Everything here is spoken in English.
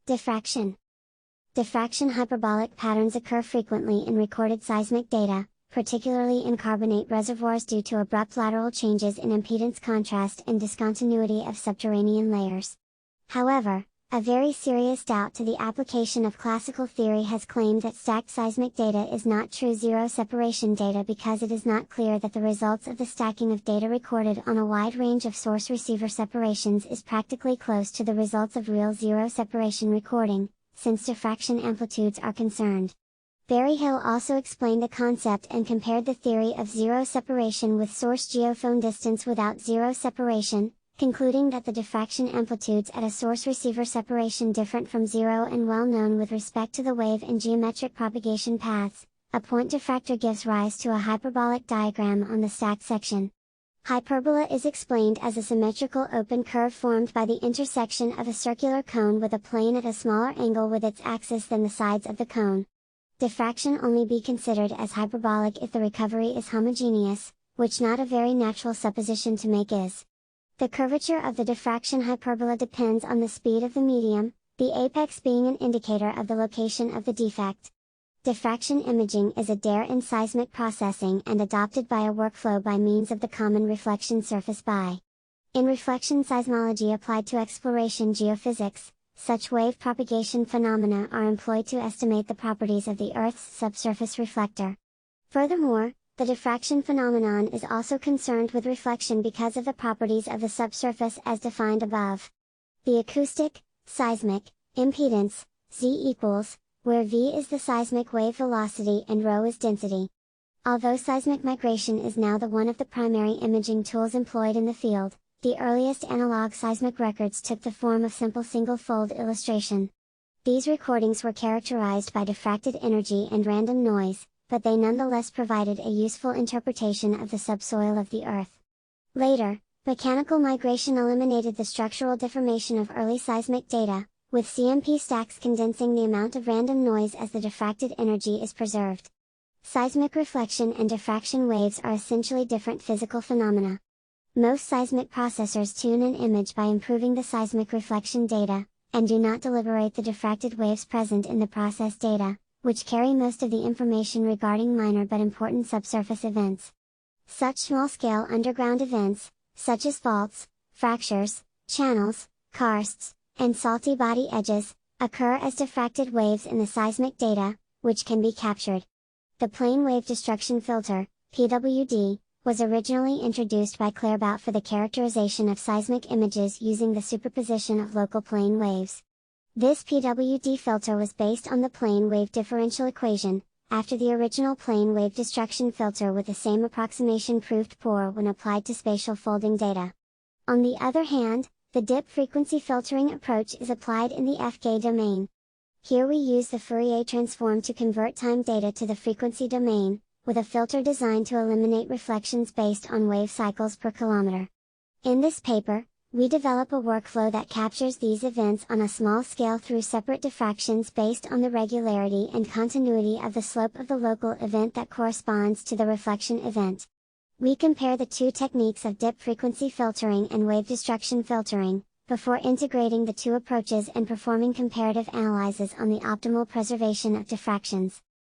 Diffraction. Diffraction hyperbolic patterns occur frequently in recorded seismic data, particularly in carbonate reservoirs due to abrupt lateral changes in impedance contrast and discontinuity of subterranean layers. However, a very serious doubt to the application of classical theory has claimed that stacked seismic data is not true zero separation data because it is not clear that the results of the stacking of data recorded on a wide range of source-receiver separations is practically close to the results of real zero separation recording, since diffraction amplitudes are concerned. Berry-Hill also explained the concept and compared the theory of zero separation with source geophone distance without zero separation, concluding that the diffraction amplitudes at a source-receiver separation different from zero and well known with respect to the wave and geometric propagation paths. A point diffractor gives rise to a hyperbolic diagram on the stacked section. Hyperbola is explained as a symmetrical open curve formed by the intersection of a circular cone with a plane at a smaller angle with its axis than the sides of the cone. Diffraction only be considered as hyperbolic if the recovery is homogeneous, which not a very natural supposition to make is. The curvature of the diffraction hyperbola depends on the speed of the medium, the apex being an indicator of the location of the defect. Diffraction imaging is a DARE in seismic processing and adopted by a workflow by means of the common reflection surface by. In reflection seismology applied to exploration geophysics, such wave propagation phenomena are employed to estimate the properties of the Earth's subsurface reflector. Furthermore, the diffraction phenomenon is also concerned with reflection because of the properties of the subsurface as defined above. The acoustic, seismic, impedance, Z equals, where V is the seismic wave velocity and ρ is density. Although seismic migration is now one of the primary imaging tools employed in the field, the earliest analog seismic records took the form of simple single-fold illustration. These recordings were characterized by diffracted energy and random noise, but they nonetheless provided a useful interpretation of the subsoil of the Earth. Later, mechanical migration eliminated the structural deformation of early seismic data, with CMP stacks condensing the amount of random noise as the diffracted energy is preserved. Seismic reflection and diffraction waves are essentially different physical phenomena. Most seismic processors tune an image by improving the seismic reflection data, and do not deliberate the diffracted waves present in the processed data, which carry most of the information regarding minor but important subsurface events. Such small-scale underground events, such as faults, fractures, channels, karsts, and salty body edges, occur as diffracted waves in the seismic data, which can be captured. The plane wave destruction filter, PWD, was originally introduced by Claerbout for the characterization of seismic images using the superposition of local plane waves. This PWD filter was based on the plane wave differential equation, after the original plane wave destruction filter with the same approximation proved poor when applied to spatial folding data. On the other hand, the dip frequency filtering approach is applied in the FK domain. Here we use the Fourier transform to convert time data to the frequency domain, with a filter designed to eliminate reflections based on wave cycles per kilometer. In this paper, we develop a workflow that captures these events on a small scale through separate diffractions based on the regularity and continuity of the slope of the local event that corresponds to the reflection event. We compare the two techniques of dip frequency filtering and wave destruction filtering, before integrating the two approaches and performing comparative analyses on the optimal preservation of diffractions.